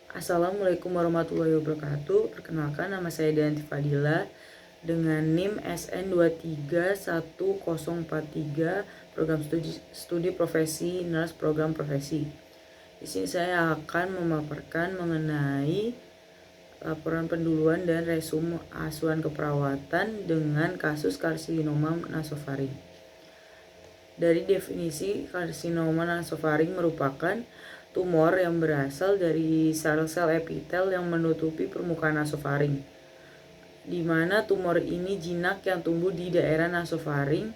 Assalamualaikum warahmatullahi wabarakatuh. Perkenalkan, nama saya Dianti Fadila dengan NIM SN231043, program studi profesi nurse, program profesi. Di sini saya akan memaparkan mengenai laporan penduluan dan resume asuhan keperawatan dengan kasus karsinoma nasofaring. Dari definisi, karsinoma nasofaring merupakan tumor yang berasal dari sel-sel epitel yang menutupi permukaan nasofaring, di mana tumor ini jinak yang tumbuh di daerah nasofaring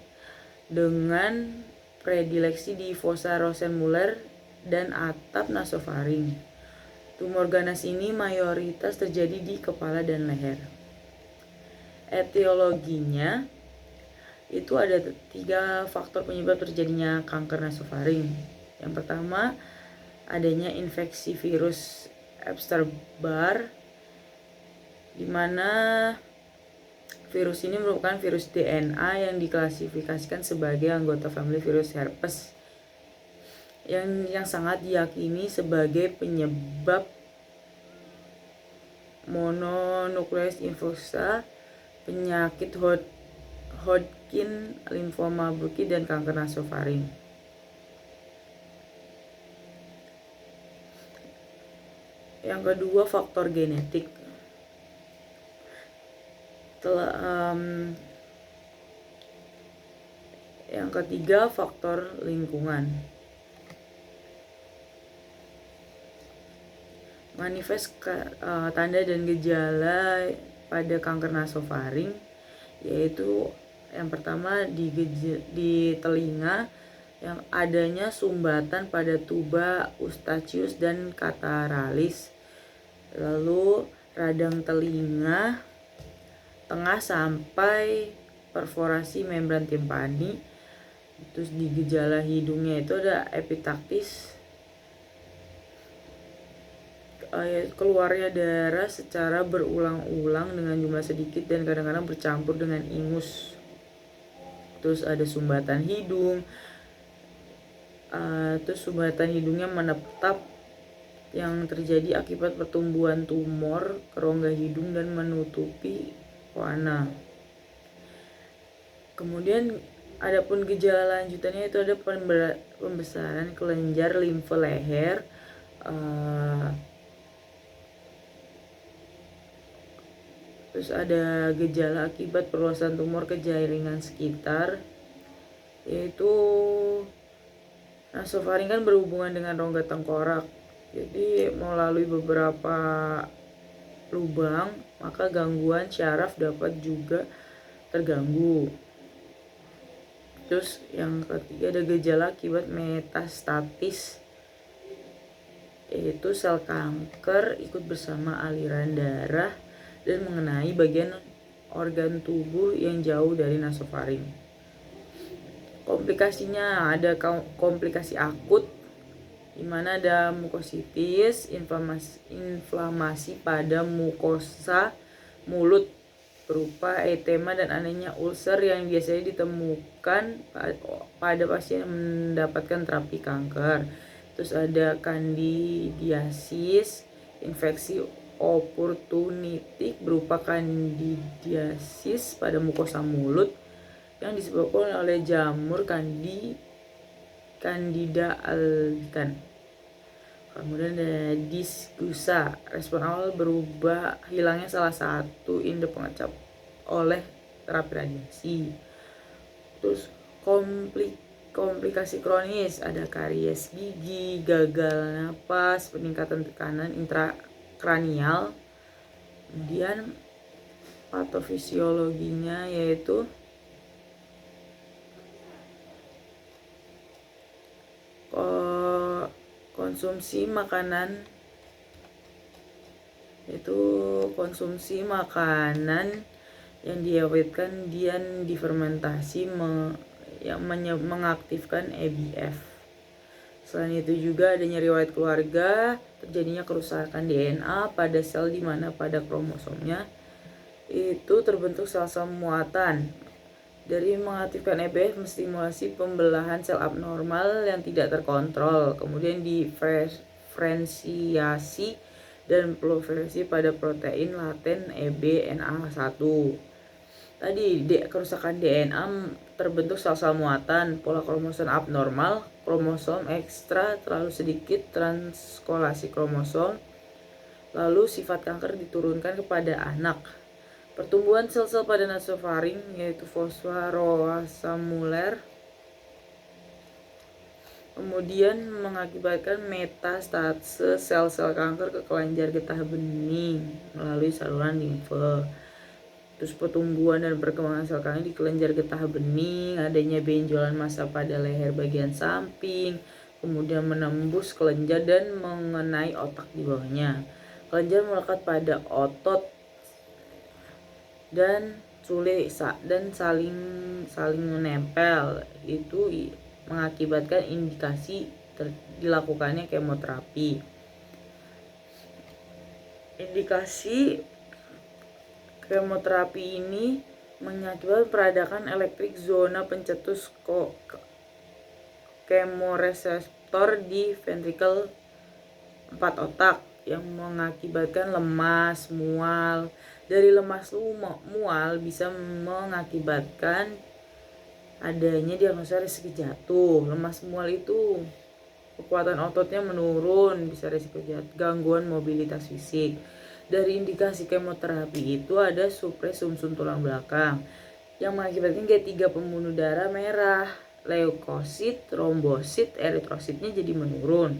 dengan predileksi di fossa Rosenmuller dan atap nasofaring. Tumor ganas ini mayoritas terjadi di kepala dan leher. Etiologinya itu ada 3 faktor penyebab terjadinya kanker nasofaring. Yang pertama, adanya infeksi virus Epstein-Barr, di mana virus ini merupakan virus DNA yang diklasifikasikan sebagai anggota famili virus herpes yang sangat diyakini sebagai penyebab mononukleus infusa, penyakit Hodgkin, limfoma Burkitt, dan kanker nasofaring. Yang kedua, faktor genetik. Yang ketiga, faktor lingkungan. Manifest tanda dan gejala pada kanker nasofaring yaitu yang pertama di telinga, yang adanya sumbatan pada tuba eustachius dan cataralis, lalu radang telinga tengah sampai perforasi membran timpani. Terus di gejala hidungnya itu ada epitaktis, keluarnya darah secara berulang-ulang dengan jumlah sedikit dan kadang-kadang bercampur dengan ingus. Terus ada sumbatan hidung, terus sumbatan hidungnya menetap yang terjadi akibat pertumbuhan tumor kerongga hidung dan menutupi koana. Kemudian adapun gejala lanjutannya itu ada pembesaran kelenjar limfe leher, terus ada gejala akibat perluasan tumor ke jaringan sekitar, yaitu nasofaring kan berhubungan dengan rongga tengkorak, jadi melalui beberapa lubang, maka gangguan syaraf dapat juga terganggu. Terus yang ketiga ada gejala akibat metastatis, yaitu sel kanker ikut bersama aliran darah dan mengenai bagian organ tubuh yang jauh dari nasofaring. Komplikasinya ada komplikasi akut, di mana ada mukositis, inflamasi pada mukosa mulut berupa edema dan adanya ulcer yang biasanya ditemukan pada pasien yang mendapatkan terapi kanker. Terus ada kandidiasis, infeksi oportunitik berupa kandidiasis pada mukosa mulut yang disebabkan oleh jamur Candida albicans. Kemudian ada disgusa, respon awal berubah hilangnya salah satu induk pengecap oleh terapi radiasi. Terus komplikasi kronis, ada karies gigi, gagal napas, peningkatan tekanan intrakranial. Kemudian patofisiologinya yaitu konsumsi makanan yang diawetkan dan difermentasi yang mengaktifkan EBF. Selain itu juga adanya riwayat keluarga terjadinya kerusakan DNA pada sel di mana pada kromosomnya itu terbentuk sel-sel muatan. Dari mengaktifkan EBF menstimulasi pembelahan sel abnormal yang tidak terkontrol. Kemudian diferensiasi dan proliferasi pada protein laten EBNA1. Tadi kerusakan DNA terbentuk sel-sel muatan, pola kromosom abnormal, kromosom ekstra terlalu sedikit, transkolasi kromosom, lalu sifat kanker diturunkan kepada anak. Pertumbuhan sel-sel pada nasofaring yaitu fosfaroasamuler kemudian mengakibatkan metastase sel-sel kanker ke kelenjar getah bening melalui saluran limfe. Terus pertumbuhan dan perkembangan sel kanker di kelenjar getah bening, adanya benjolan massa pada leher bagian samping, kemudian menembus kelenjar dan mengenai otak di bawahnya. Kelenjar melekat pada otot dan sulit dan saling menempel. Itu mengakibatkan indikasi dilakukannya kemoterapi. Indikasi kemoterapi ini mengakibatkan peradakan elektrik zona pencetus kemoreseptor di ventrikel 4 otak yang mengakibatkan lemas, mual. Dari lemas mual bisa mengakibatkan adanya diagnosa risiko jatuh. Lemas mual itu kekuatan ototnya menurun, bisa risiko jatuh, gangguan mobilitas fisik. Dari indikasi kemoterapi itu ada supres sumsum tulang belakang yang mengakibatkan G3 pembunuh darah merah, leukosit, trombosit, eritrositnya jadi menurun.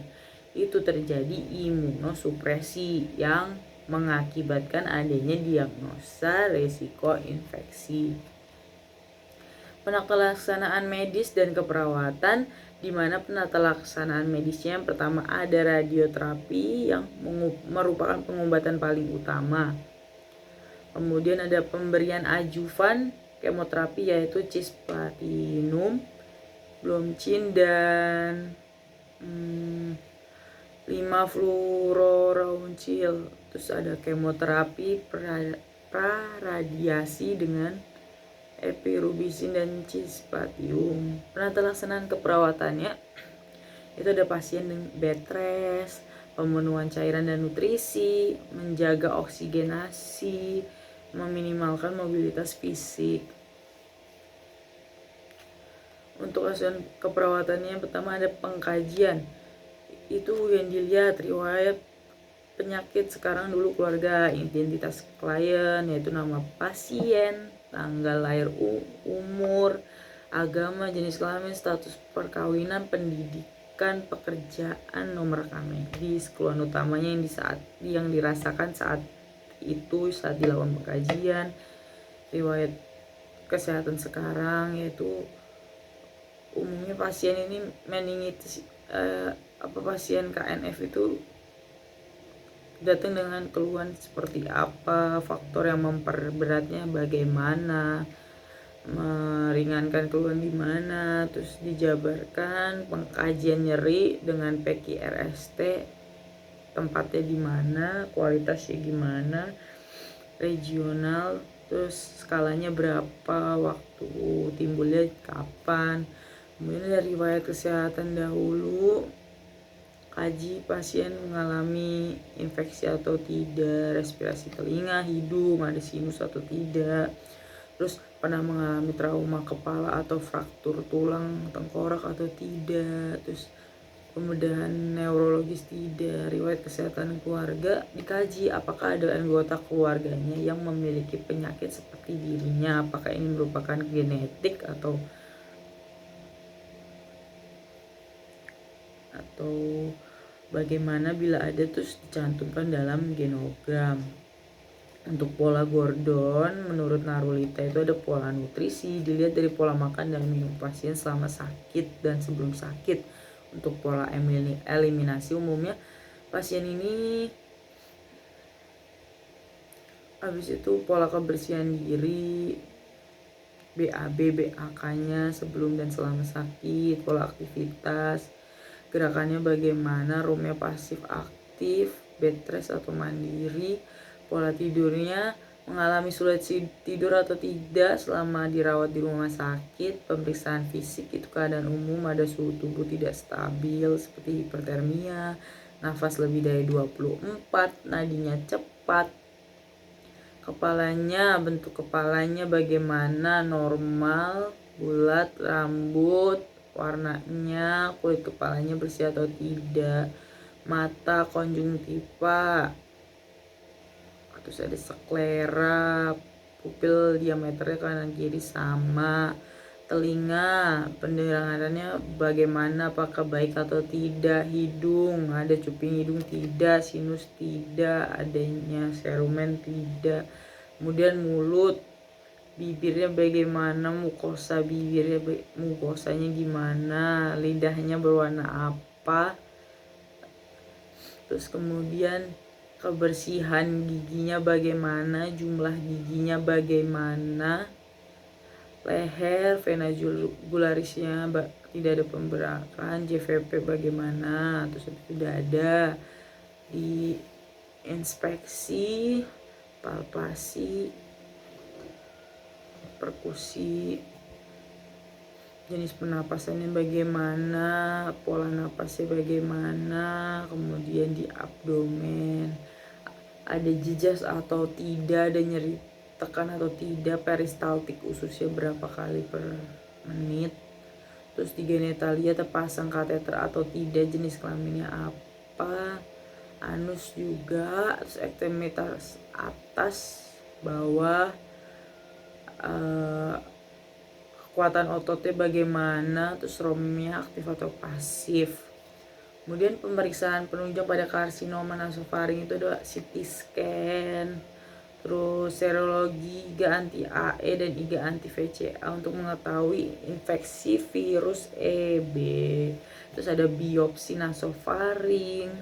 Itu terjadi imunosupresi yang mengakibatkan adanya diagnosa risiko infeksi. Penata laksanaan medis dan keperawatan, di mana penata laksanaan medisnya yang pertama ada radioterapi yang merupakan pengobatan paling utama. Kemudian ada pemberian ajuvan kemoterapi yaitu cisplatinum, blomcin dan 5-fluorouracil. Terus ada kemoterapi praradiasi dengan epirubicin dan cisplatium. Penata laksanaan keperawatannya itu ada pasien dengan bed rest, pemenuhan cairan dan nutrisi, menjaga oksigenasi, meminimalkan mobilitas fisik. Untuk asuhan keperawatannya yang pertama ada pengkajian. Itu yang dilihat riwayat penyakit sekarang dulu keluarga, identitas klien yaitu nama pasien, tanggal lahir, umur, agama, jenis kelamin, status perkawinan, pendidikan, pekerjaan, nomor rekam medis, keluhan utamanya yang dirasakan saat itu saat dilakukan pengkajian, riwayat kesehatan sekarang yaitu umumnya pasien ini meningitis pasien KNF itu datang dengan keluhan seperti apa, faktor yang memperberatnya bagaimana, meringankan keluhan di mana, terus dijabarkan pengkajian nyeri dengan PQRST, tempatnya di mana, kualitasnya gimana, regional, terus skalanya berapa, waktu timbulnya kapan. Kemudian dari riwayat kesehatan dahulu, kaji pasien mengalami infeksi atau tidak, respirasi telinga, hidung, ada sinus atau tidak, terus pernah mengalami trauma kepala atau fraktur tulang tengkorak atau tidak, terus pembedahan neurologis tidak, riwayat kesehatan keluarga dikaji apakah ada anggota keluarganya yang memiliki penyakit seperti dirinya, apakah ini merupakan genetik atau bagaimana bila ada terus dicantumkan dalam genogram. Untuk pola Gordon menurut Narulita itu ada pola nutrisi, dilihat dari pola makan dan minum pasien selama sakit dan sebelum sakit. Untuk pola eliminasi umumnya pasien ini habis itu pola kebersihan diri, BAB, BAK-nya sebelum dan selama sakit, pola aktivitas, gerakannya bagaimana, roomnya pasif aktif, bed rest atau mandiri, pola tidurnya, mengalami sulit tidur atau tidak selama dirawat di rumah sakit, pemeriksaan fisik itu keadaan umum, ada suhu tubuh tidak stabil seperti hipertermia, nafas lebih dari 24, nadinya cepat, bentuk kepalanya bagaimana, normal, bulat, rambut, warnanya, kulit kepalanya bersih atau tidak, mata, konjungtiva, terus ada sklera, pupil diameternya kanan kiri sama, telinga, pendengarannya bagaimana, apakah baik atau tidak, hidung, ada cuping hidung tidak, sinus tidak, adanya serumen tidak, kemudian mulut, bibirnya bagaimana, mukosanya gimana, lidahnya berwarna apa, terus kemudian kebersihan giginya bagaimana, jumlah giginya bagaimana, leher, vena jugularisnya tidak ada pemberakan, JVP bagaimana, terus sudah ada di inspeksi, palpasi, perkusi, jenis penapasannya bagaimana, pola napasnya bagaimana, kemudian di abdomen ada jejas atau tidak, ada nyeri tekan atau tidak, peristaltik ususnya berapa kali per menit, terus di genitalia terpasang kateter atau tidak, jenis kelaminnya apa, anus juga, terus ekstremitas atas, bawah, kekuatan ototnya bagaimana, terus romnya aktif atau pasif. Kemudian pemeriksaan penunjang pada karsinoma nasofaring itu ada CT scan, terus serologi IgA anti AE dan IgA anti VCA untuk mengetahui infeksi virus EB. Terus ada biopsi nasofaring,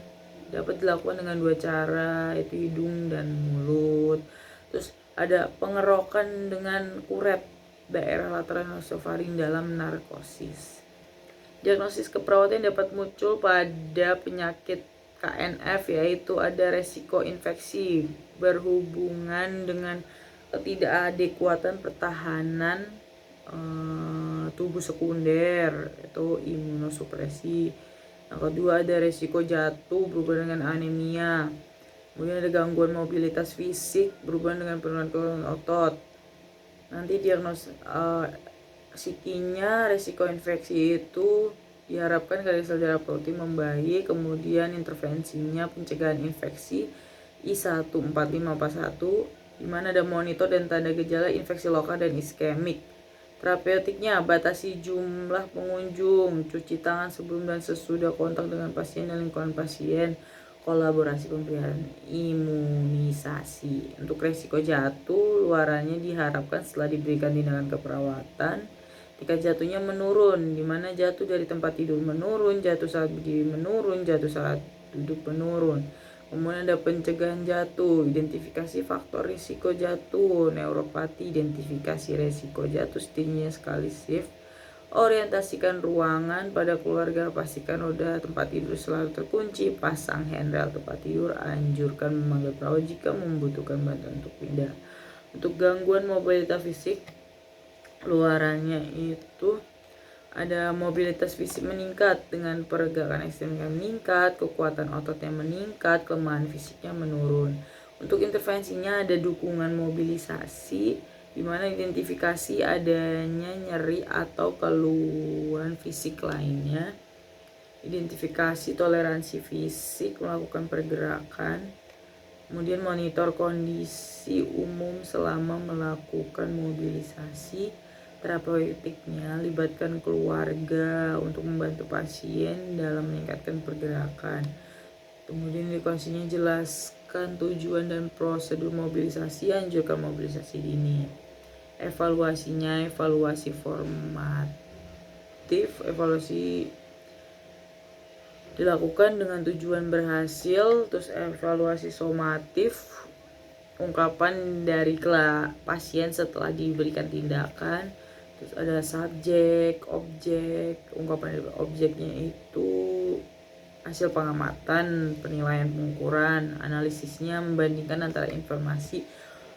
dapat dilakukan dengan 2 cara, yaitu hidung dan mulut. Terus ada pengerokan dengan kuret daerah lateral nasofaring dalam narkosis. Diagnosis keperawatan dapat muncul pada penyakit KNF, yaitu ada resiko infeksi berhubungan dengan ketidakadekuatan pertahanan tubuh sekunder, itu imunosupresi. Yang kedua ada resiko jatuh berhubungan dengan anemia. Kemudian ada gangguan mobilitas fisik berhubungan dengan penurunan otot. Nanti diagnosis psikinya, resiko infeksi itu diharapkan kadar sel darah protein membaik, kemudian intervensinya pencegahan infeksi I14541, di mana ada monitor dan tanda gejala infeksi lokal dan iskemik. Terapeutiknya batasi jumlah pengunjung, cuci tangan sebelum dan sesudah kontak dengan pasien dan lingkungan pasien, kolaborasi pemberian imunisasi. Untuk resiko jatuh, luarannya diharapkan setelah diberikan tindakan keperawatan, ketika jatuhnya menurun, di mana jatuh dari tempat tidur menurun, jatuh saat berdiri menurun, jatuh saat duduk menurun. Kemudian ada pencegahan jatuh, identifikasi faktor risiko jatuh, neuropati, identifikasi risiko jatuh, stingnya sekali shift, orientasikan ruangan pada keluarga, pastikan roda tempat tidur selalu terkunci, pasang handrail tempat tidur, anjurkan memanggil perahu jika membutuhkan bantuan untuk pindah. Untuk gangguan mobilitas fisik, luarannya itu ada mobilitas fisik meningkat dengan pergerakan ekstrimnya meningkat, kekuatan ototnya meningkat, kelemahan fisiknya menurun. Untuk intervensinya ada dukungan mobilisasi, di mana identifikasi adanya nyeri atau keluhan fisik lainnya. Identifikasi toleransi fisik, melakukan pergerakan. Kemudian monitor kondisi umum selama melakukan mobilisasi. Terapeutiknya libatkan keluarga untuk membantu pasien dalam meningkatkan pergerakan. Kemudian di kondisinya jelaskan tujuan dan prosedur mobilisasi, anjurkan mobilisasi dini. Evaluasinya evaluasi formatif, evaluasi dilakukan dengan tujuan berhasil, terus evaluasi somatif, ungkapan dari pasien setelah diberikan tindakan, terus ada subjek, objek, ungkapan dari objeknya itu hasil pengamatan, penilaian, pengukuran, analisisnya membandingkan antara informasi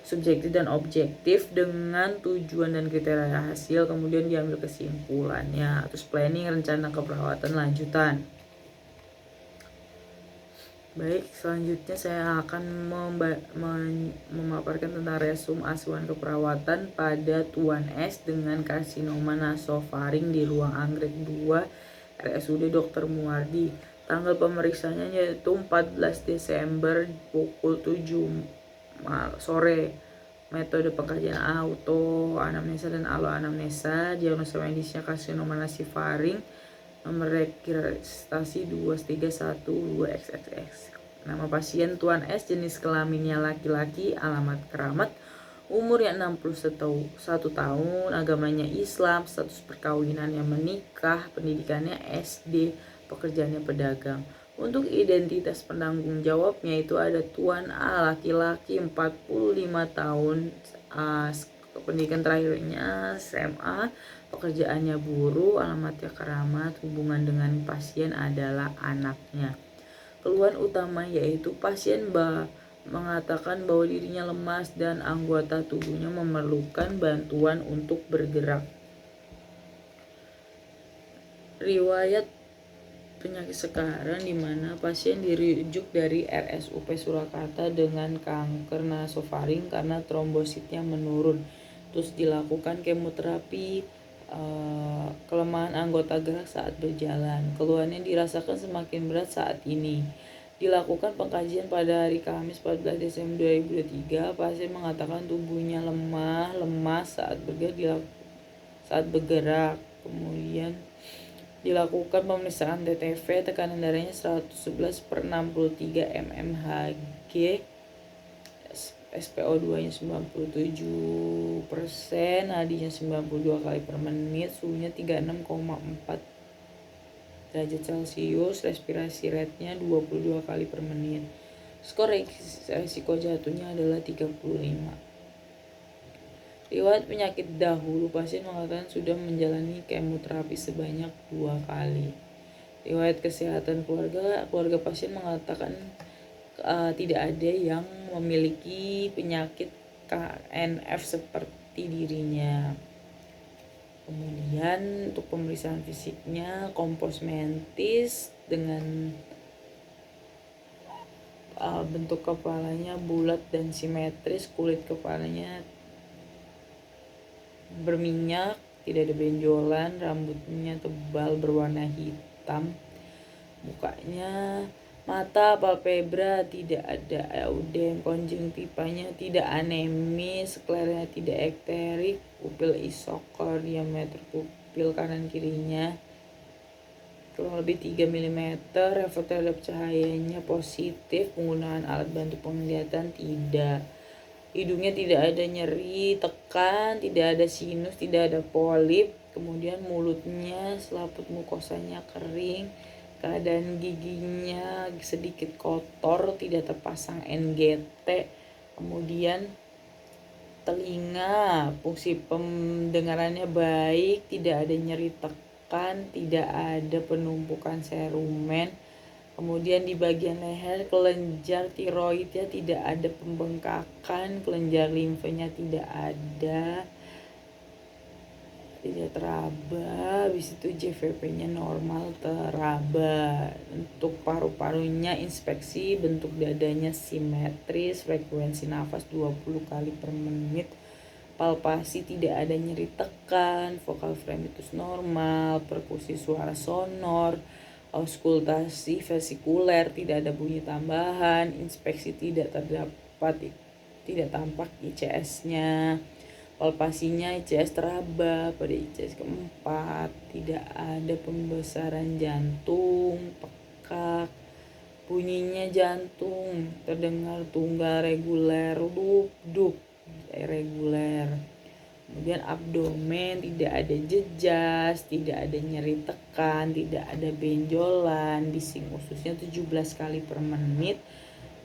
subjektif dan objektif dengan tujuan dan kriteria hasil, kemudian diambil kesimpulannya, terus planning rencana keperawatan lanjutan. Baik, selanjutnya saya akan memaparkan tentang resum asuhan keperawatan pada Tuan S dengan karsinoma nasofaring di ruang anggrek 2 RSUD Dr. Muardi. Tanggal pemeriksaannya yaitu 14 Desember pukul 7 sore. Metode pengkajian auto anamnesa dan alo anamnesa. Diagnosa medisnya karsinoma nasofaring. Nomor registrasi 23112XXX. Nama pasien Tuan S, jenis kelaminnya laki-laki, alamat keramat, umurnya 61 tahun, agamanya Islam, status perkawinannya menikah, pendidikannya SD, pekerjaannya pedagang. Untuk identitas penanggung jawabnya itu ada Tuan A, laki-laki 45 tahun, pendidikan terakhirnya SMA, pekerjaannya buruh, alamatnya keramat, hubungan dengan pasien adalah anaknya. Keluhan utama yaitu pasien mengatakan bahwa dirinya lemas dan anggota tubuhnya memerlukan bantuan untuk bergerak. Riwayat penyakit sekarang di mana pasien dirujuk dari RSUP Surakarta dengan kanker nasofaring karena trombositnya menurun. Terus dilakukan kemoterapi, kelemahan anggota gerak saat berjalan. Keluhannya dirasakan semakin berat saat ini. Dilakukan pengkajian pada hari Kamis 14 Desember 2023. Pasien mengatakan tubuhnya lemas saat bergerak. Kemudian dilakukan pemeriksaan TTV, tekanan darahnya 111/63 mmHg, SpO2-nya 97%, nadinya 92 kali per menit, suhunya 36,4 derajat Celcius, respirasi rate-nya 22 kali per menit. Skor resiko jatuhnya adalah 35. Riwayat penyakit dahulu, pasien mengatakan sudah menjalani kemoterapi sebanyak 2 kali. Riwayat kesehatan keluarga pasien mengatakan tidak ada yang memiliki penyakit KNF seperti dirinya. Kemudian untuk pemeriksaan fisiknya, kompos mentis dengan bentuk kepalanya bulat dan simetris, kulit kepalanya berminyak, tidak ada benjolan, rambutnya tebal berwarna hitam, mukanya mata palpebra tidak ada eudem, konjungtivanya tidak anemis, skleranya tidak ekterik, pupil isokor, diameter pupil kanan kirinya kurang lebih 3 mm, refleks terhadap cahayanya positif, penggunaan alat bantu penglihatan tidak. Hidungnya tidak ada nyeri, tekan, tidak ada sinus, tidak ada polip. Kemudian mulutnya, selaput mukosanya kering, keadaan giginya sedikit kotor, tidak terpasang NGT. Kemudian telinga, fungsi pendengarannya baik, tidak ada nyeri tekan, tidak ada penumpukan serumen. Kemudian di bagian leher, kelenjar tiroidnya tidak ada pembengkakan, kelenjar limfanya tidak ada, tidak teraba. Habis itu JVP-nya normal, teraba. Untuk paru-parunya inspeksi, bentuk dadanya simetris, frekuensi nafas 20 kali per menit, palpasi tidak ada nyeri tekan, vokal fremitus normal, perkusi suara sonor, auskultasi vesikuler, tidak ada bunyi tambahan, inspeksi tidak tampak ICS-nya, palpasinya ICS teraba pada ICS keempat, tidak ada pembesaran jantung, pekak, bunyinya jantung, terdengar tunggal reguler, dup reguler. Kemudian abdomen tidak ada jejas, tidak ada nyeri tekan, tidak ada benjolan, bising ususnya 17 kali per menit,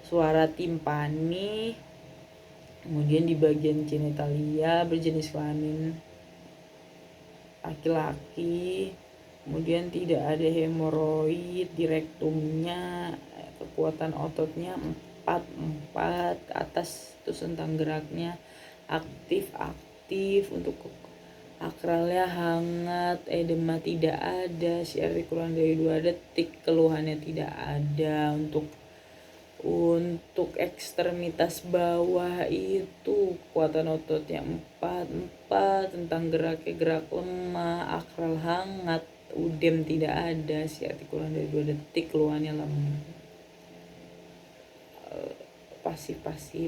suara timpani. Kemudian di bagian genitalia berjenis kelamin laki-laki. Kemudian tidak ada hemoroid di rektumnya, kekuatan ototnya 4 ke atas, itu sentang geraknya aktif. Untuk akralnya hangat, edema tidak ada, CRT kurang dari 2 detik, keluhannya tidak ada. Untuk Untuk ekstremitas bawah itu kekuatan ototnya 4 tentang gerak lemah, akral hangat, udem tidak ada, siatik kurang dari 2 detik, keluhannya pasif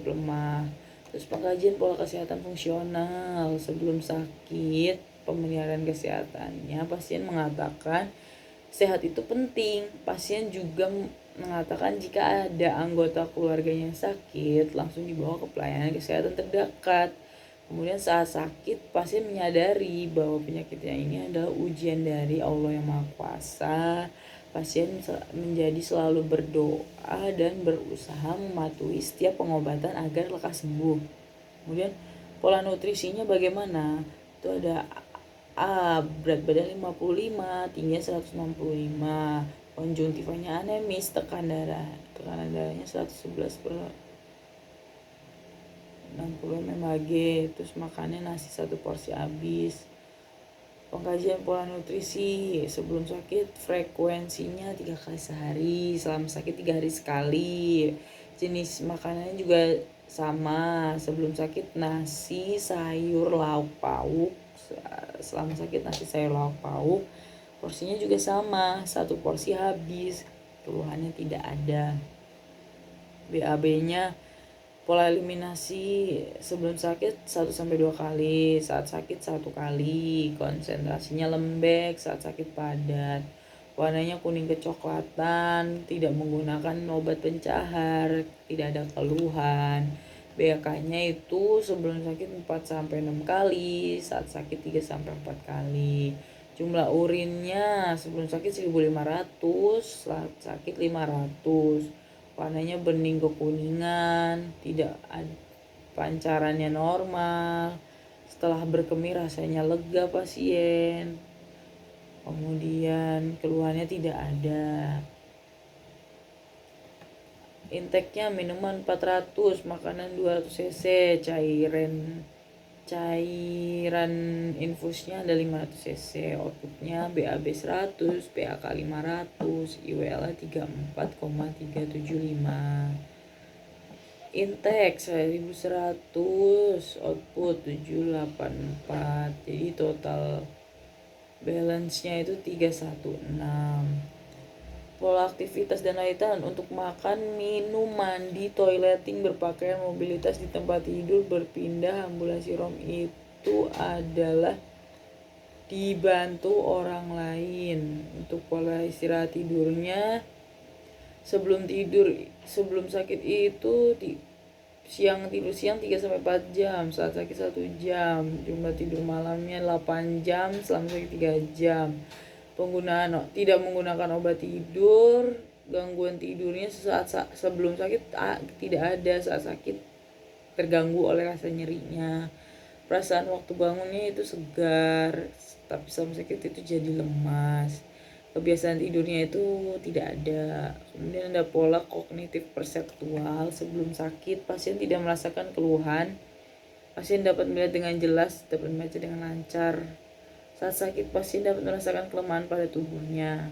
lemah. Terus pengkajian pola kesehatan fungsional sebelum sakit, pemeliharaan kesehatannya, pasien mengatakan sehat itu penting. Pasien juga mengatakan jika ada anggota keluarganya yang sakit, langsung dibawa ke pelayanan kesehatan terdekat. Kemudian saat sakit, pasien menyadari bahwa penyakitnya ini adalah ujian dari Allah yang Maha Kuasa. Pasien menjadi selalu berdoa dan berusaha mematuhi setiap pengobatan agar lekas sembuh. Kemudian pola nutrisinya bagaimana? Itu ada A, berat badan 55, tinggi 165, konjungtivanya anemis, tekanan darahnya 111 per 60 mmHg, terus makannya nasi 1 porsi habis. Pengkajian pola nutrisi sebelum sakit, frekuensinya 3 kali sehari, selama sakit 3 hari sekali. Jenis makanannya juga sama, sebelum sakit nasi, sayur, lauk pauk, selama sakit nasi, sayur, lauk pauk. Porsinya juga sama, 1 porsi habis, keluhannya tidak ada. BAB-nya pola eliminasi sebelum sakit 1-2 kali, saat sakit 1 kali, konsentrasinya lembek, saat sakit padat, warnanya kuning kecoklatan, tidak menggunakan obat pencahar, tidak ada keluhan. BAK-nya itu sebelum sakit 4-6 kali, saat sakit 3-4 kali. Jumlah urinnya sebelum sakit 1500, saat sakit 500. Warnanya bening kekuningan, tidak ada, pancarannya normal, setelah berkemih rasanya lega pasien, kemudian keluhannya tidak ada. Intake-nya minuman 400, makanan 200 cc, cairan infusnya ada 500 cc, outputnya BAB 100, PAK 500, IWL 34,375. Intake 1100, output 784. Jadi total balance-nya itu 316. Pola aktivitas dan latihan untuk makan, minum, mandi, toileting, berpakaian, mobilitas di tempat tidur, berpindah, ambulasi rom itu adalah dibantu orang lain. Untuk pola istirahat tidurnya, sebelum sakit itu tidur siang 3-4 jam, saat sakit 1 jam, jumlah tidur malamnya 8 jam, selama sakit 3 jam. Tidak menggunakan obat tidur, gangguan tidurnya sebelum sakit tidak ada, saat sakit terganggu oleh rasa nyerinya. Perasaan waktu bangunnya itu segar, tapi selama sakit itu jadi lemas. Kebiasaan tidurnya itu tidak ada. Kemudian ada pola kognitif perseptual sebelum sakit, pasien tidak merasakan keluhan. Pasien dapat melihat dengan jelas, dapat membaca dengan lancar. Saat sakit, pasien dapat merasakan kelemahan pada tubuhnya.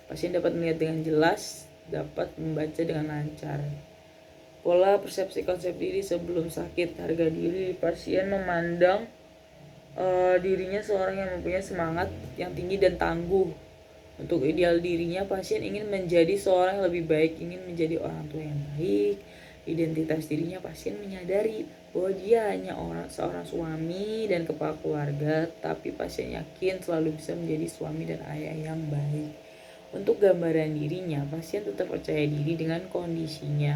Pasien dapat melihat dengan jelas, dapat membaca dengan lancar. Pola persepsi konsep diri sebelum sakit, harga diri, pasien memandang dirinya seorang yang mempunyai semangat yang tinggi dan tangguh. Untuk ideal dirinya, pasien ingin menjadi seorang yang lebih baik, ingin menjadi orang tua yang baik. Identitas dirinya, pasien menyadari bahwa dia hanya seorang suami dan kepala keluarga, tapi pasien yakin selalu bisa menjadi suami dan ayah yang baik. Untuk gambaran dirinya, pasien tetap percaya diri dengan kondisinya.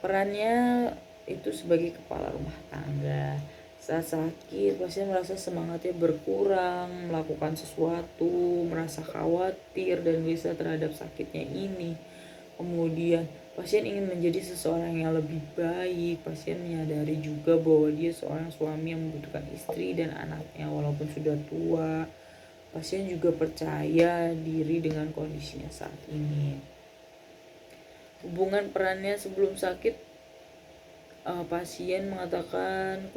Perannya itu sebagai kepala rumah tangga. Saat sakit, pasien merasa semangatnya berkurang, melakukan sesuatu, merasa khawatir dan gelisah terhadap sakitnya ini. Kemudian pasien ingin menjadi seseorang yang lebih baik. Pasien menyadari juga bahwa dia seorang suami yang membutuhkan istri dan anaknya walaupun sudah tua. Pasien juga percaya diri dengan kondisinya saat ini. Hubungan perannya sebelum sakit, pasien mengatakan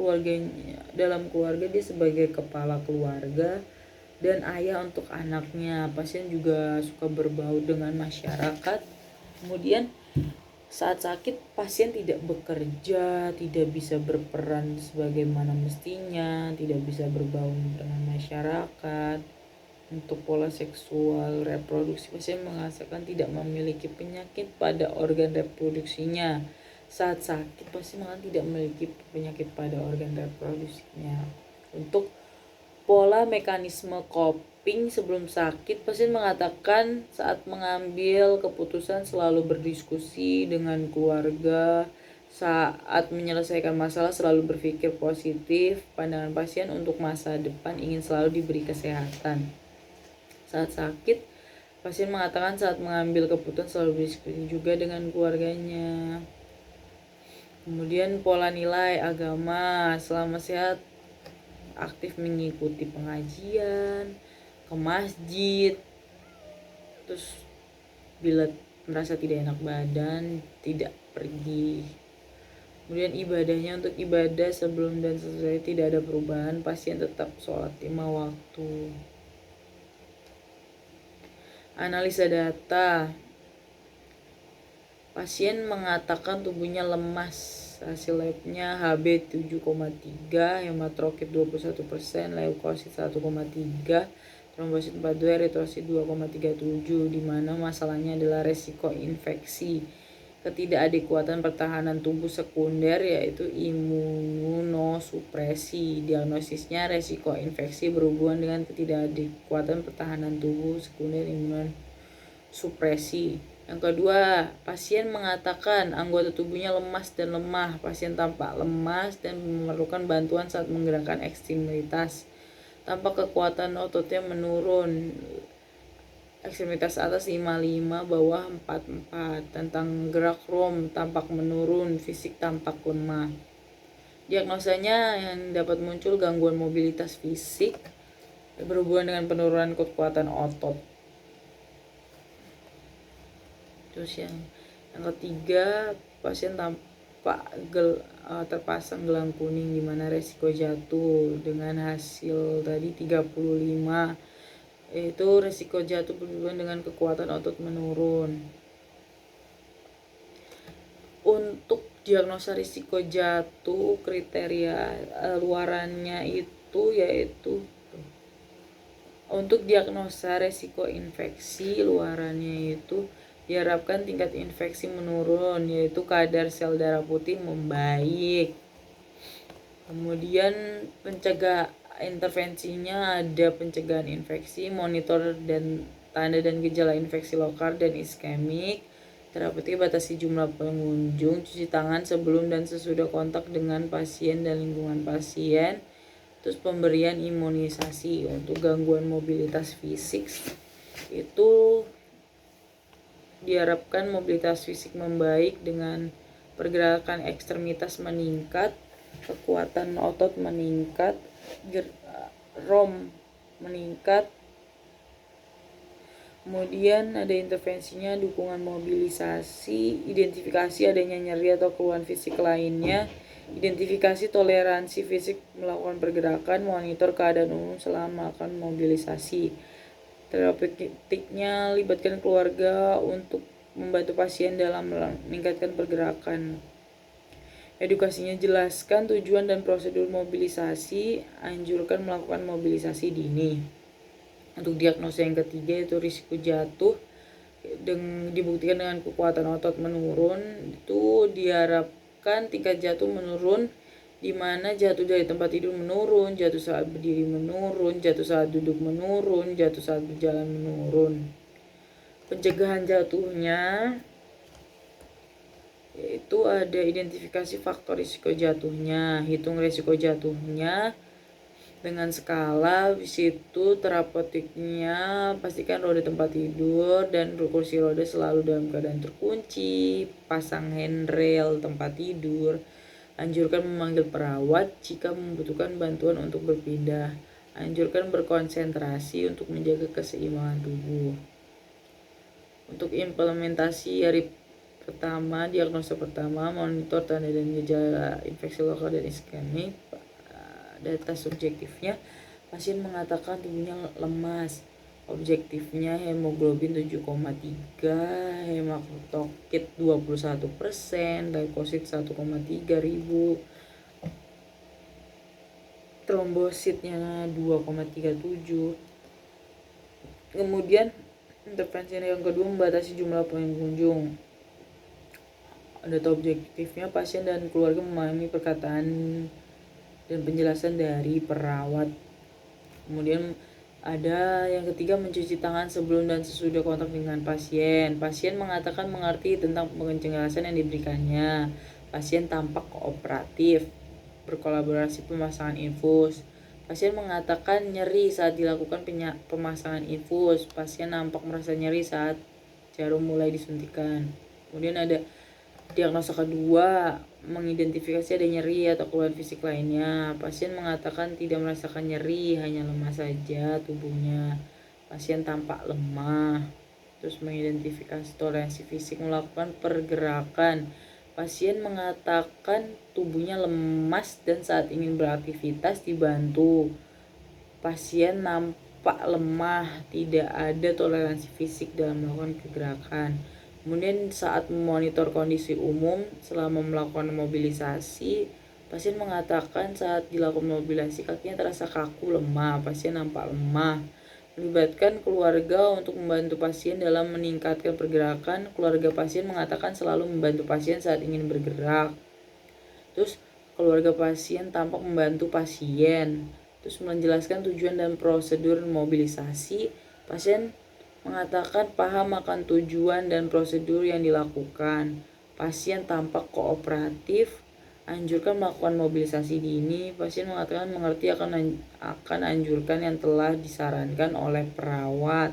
dalam keluarga dia sebagai kepala keluarga dan ayah untuk anaknya. Pasien juga suka berbaur dengan masyarakat. Kemudian Saat sakit, pasien tidak bekerja, tidak bisa berperan sebagaimana mestinya, tidak bisa berbaur dengan masyarakat. Untuk pola seksual reproduksi, pasien merasakan tidak memiliki penyakit pada organ reproduksinya. Saat sakit, pasien tidak memiliki penyakit pada organ reproduksinya. Untuk pola mekanisme coping sebelum sakit, pasien mengatakan saat mengambil keputusan selalu berdiskusi dengan keluarga. Saat menyelesaikan masalah selalu berpikir positif. Pandangan pasien untuk masa depan ingin selalu diberi kesehatan. Saat sakit, pasien mengatakan saat mengambil keputusan selalu berdiskusi juga dengan keluarganya. Kemudian pola nilai agama, selama sehat aktif mengikuti pengajian, ke masjid. Terus bila merasa tidak enak badan, tidak pergi. Kemudian ibadahnya, untuk ibadah sebelum dan sesudah tidak ada perubahan, pasien tetap sholat 5 waktu. Analisa data, pasien mengatakan tubuhnya lemas. Hasil labnya Hb 7,3, hematrokrit 21%, leukosit 1,3, trombosit 42, eritrosit 2,37, di mana masalahnya adalah resiko infeksi. Ketidakadekuatan pertahanan tubuh sekunder yaitu imunosupresi. Diagnosisnya resiko infeksi berhubungan dengan ketidakadekuatan pertahanan tubuh sekunder imunosupresi. Yang kedua, pasien mengatakan anggota tubuhnya lemas dan lemah. Pasien tampak lemas dan memerlukan bantuan saat menggerakkan ekstremitas. Tampak kekuatan ototnya menurun. Ekstremitas atas 55, bawah 44. Tentang gerak rom tampak menurun, fisik tampak lemah. Diagnosanya yang dapat muncul gangguan mobilitas fisik berhubungan dengan penurunan kekuatan otot. Terus yang ketiga, pasien tampak terpasang gelang kuning di mana resiko jatuh dengan hasil tadi 35, yaitu resiko jatuh berhubungan dengan kekuatan otot menurun. Untuk diagnosa risiko jatuh, kriteria luarannya itu yaitu untuk diagnosa resiko infeksi, luarannya itu diharapkan tingkat infeksi menurun, yaitu kadar sel darah putih membaik. Kemudian pencegah intervensinya ada pencegahan infeksi, monitor dan tanda dan gejala infeksi lokal dan iskemik. Terapeutik batasi jumlah pengunjung, cuci tangan sebelum dan sesudah kontak dengan pasien dan lingkungan pasien. Terus pemberian imunisasi. Untuk gangguan mobilitas fisik itu diharapkan mobilitas fisik membaik dengan pergerakan ekstremitas meningkat, kekuatan otot meningkat, rom meningkat. Kemudian ada intervensinya, dukungan mobilisasi, identifikasi adanya nyeri atau keluhan fisik lainnya, identifikasi toleransi fisik melakukan pergerakan, monitor keadaan umum selama melakukan mobilisasi. Terapeutiknya libatkan keluarga untuk membantu pasien dalam meningkatkan pergerakan. Edukasinya jelaskan tujuan dan prosedur mobilisasi, anjurkan melakukan mobilisasi dini. Untuk diagnosa yang ketiga yaitu risiko jatuh, dibuktikan dengan kekuatan otot menurun, itu diharapkan tingkat jatuh menurun, di mana jatuh dari tempat tidur menurun, jatuh saat berdiri menurun, jatuh saat duduk menurun, jatuh saat berjalan menurun. Pencegahan jatuhnya yaitu ada identifikasi faktor risiko jatuhnya, hitung risiko jatuhnya dengan skala. Di situ terapeutiknya pastikan roda tempat tidur dan kursi roda selalu dalam keadaan terkunci, pasang handrail tempat tidur. Anjurkan memanggil perawat jika membutuhkan bantuan untuk berpindah. Anjurkan berkonsentrasi untuk menjaga keseimbangan tubuh. Untuk implementasi hari pertama, diagnosa pertama, monitor tanda dan gejala infeksi lokal dan iskemik. Data subjektifnya, pasien mengatakan tubuhnya lemas, Objektifnya hemoglobin 7,3, hematokrit 21%, leukosit 1,3 ribu, trombositnya 2,37. Kemudian intervensi yang kedua membatasi jumlah pengunjung. Data objektifnya, pasien dan keluarga memahami perkataan dan penjelasan dari perawat. Kemudian ada yang ketiga, mencuci tangan sebelum dan sesudah kontak dengan pasien. Pasien mengatakan mengerti tentang penjelasan yang diberikannya. Pasien tampak kooperatif, berkolaborasi pemasangan infus. Pasien mengatakan nyeri saat dilakukan pemasangan infus. Pasien nampak merasa nyeri saat jarum mulai disuntikan. Kemudian ada diagnosa kedua, mengidentifikasi ada nyeri atau keluhan fisik lainnya. Pasien mengatakan tidak merasakan nyeri, hanya lemah saja tubuhnya. Pasien tampak lemah. Terus mengidentifikasi toleransi fisik, melakukan pergerakan. Pasien mengatakan tubuhnya lemas dan saat ingin beraktivitas dibantu. Pasien nampak lemah, tidak ada toleransi fisik dalam melakukan pergerakan. Kemudian saat memonitor kondisi umum selama melakukan mobilisasi, pasien mengatakan saat dilakukan mobilisasi kakinya terasa kaku, lemah. Pasien nampak lemah. Melibatkan keluarga untuk membantu pasien dalam meningkatkan pergerakan. Keluarga pasien mengatakan selalu membantu pasien saat ingin bergerak. Terus keluarga pasien tampak membantu pasien. Terus menjelaskan tujuan dan prosedur mobilisasi. Pasien mengatakan paham akan tujuan dan prosedur yang dilakukan. Pasien tampak kooperatif, anjurkan melakukan mobilisasi dini. Pasien mengatakan mengerti akan anjurkan yang telah disarankan oleh perawat.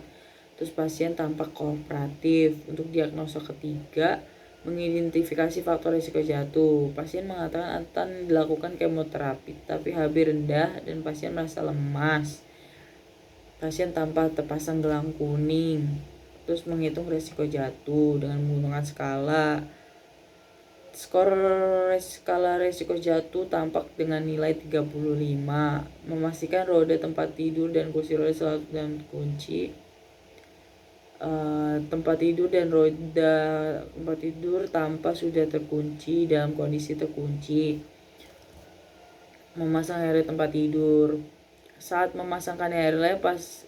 Terus pasien tampak kooperatif. Untuk diagnosa ketiga, mengidentifikasi faktor risiko jatuh. Pasien mengatakan akan dilakukan kemoterapi tapi HB rendah dan pasien merasa lemas. Pasien tanpa terpasang gelang kuning. Terus menghitung risiko jatuh dengan menggunakan skala risiko jatuh tampak dengan nilai 35. Memastikan roda tempat tidur dan kursi roda selalu dalam kunci. Tempat tidur dan roda tempat tidur tanpa sudah terkunci dalam kondisi terkunci. Memasang area tempat tidur. Saat memasangkan airline,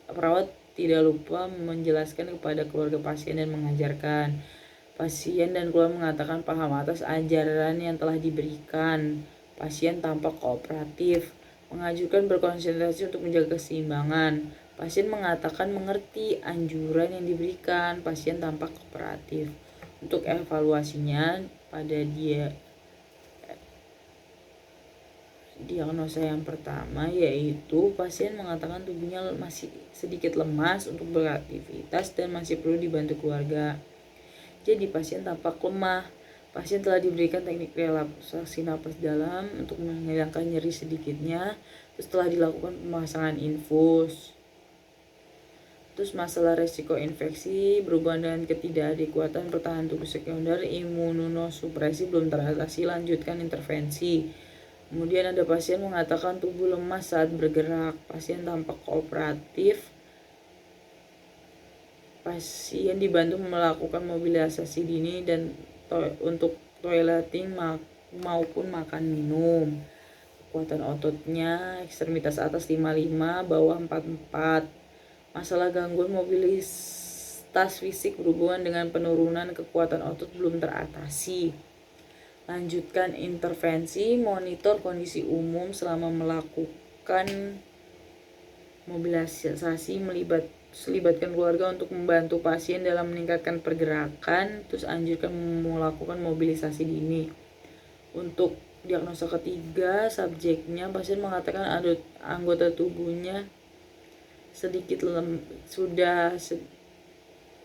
perawat tidak lupa menjelaskan kepada keluarga pasien dan mengajarkan. Pasien dan keluarga mengatakan paham atas ajaran yang telah diberikan. Pasien tampak kooperatif, mengajukan berkonsentrasi untuk menjaga keseimbangan. Pasien mengatakan mengerti anjuran yang diberikan. Pasien tampak kooperatif. Untuk evaluasinya pada diagnosa yang pertama, yaitu pasien mengatakan tubuhnya masih sedikit lemas untuk beraktivitas dan masih perlu dibantu keluarga. Jadi pasien tampak lemah. Pasien telah diberikan teknik relaksasi napas dalam untuk menghilangkan nyeri sedikitnya. Terus telah dilakukan pemasangan infus. Terus masalah resiko infeksi berhubungan dengan ketidakadekuatan pertahanan tubuh sekunder, imunosupresi belum teratasi, lanjutkan intervensi. Kemudian ada pasien mengatakan tubuh lemas saat bergerak. Pasien tampak kooperatif. Pasien dibantu melakukan mobilisasi dini dan untuk toileting maupun makan minum. Kekuatan ototnya ekstremitas atas 55, bawah 44. Masalah gangguan mobilitas fisik berhubungan dengan penurunan kekuatan otot belum teratasi. Lanjutkan intervensi, monitor kondisi umum selama melakukan mobilisasi, melibatkan keluarga untuk membantu pasien dalam meningkatkan pergerakan. Terus anjurkan melakukan mobilisasi dini. Untuk diagnosa ketiga, subjeknya pasien mengatakan anggota tubuhnya sedikit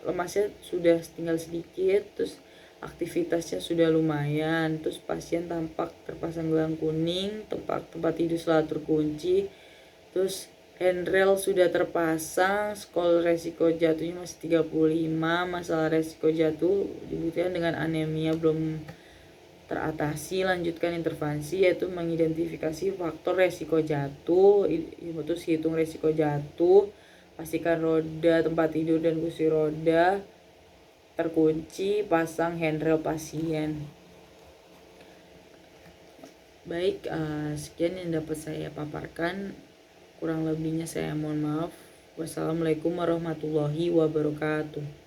lemasnya sudah tinggal sedikit, terus aktivitasnya sudah lumayan. Terus pasien tampak terpasang gelang kuning, tempat tidur selalu terkunci. Terus handrail sudah terpasang, skor resiko jatuhnya masih 35. Masalah resiko jatuh dibuktikan dengan anemia belum teratasi. Lanjutkan intervensi, yaitu mengidentifikasi faktor resiko jatuh, terus hitung resiko jatuh. Pastikan roda tempat tidur dan kursi roda terkunci, pasang handrail pasien. Baik, sekian yang dapat saya paparkan. Kurang lebihnya saya mohon maaf. Wassalamualaikum warahmatullahi wabarakatuh.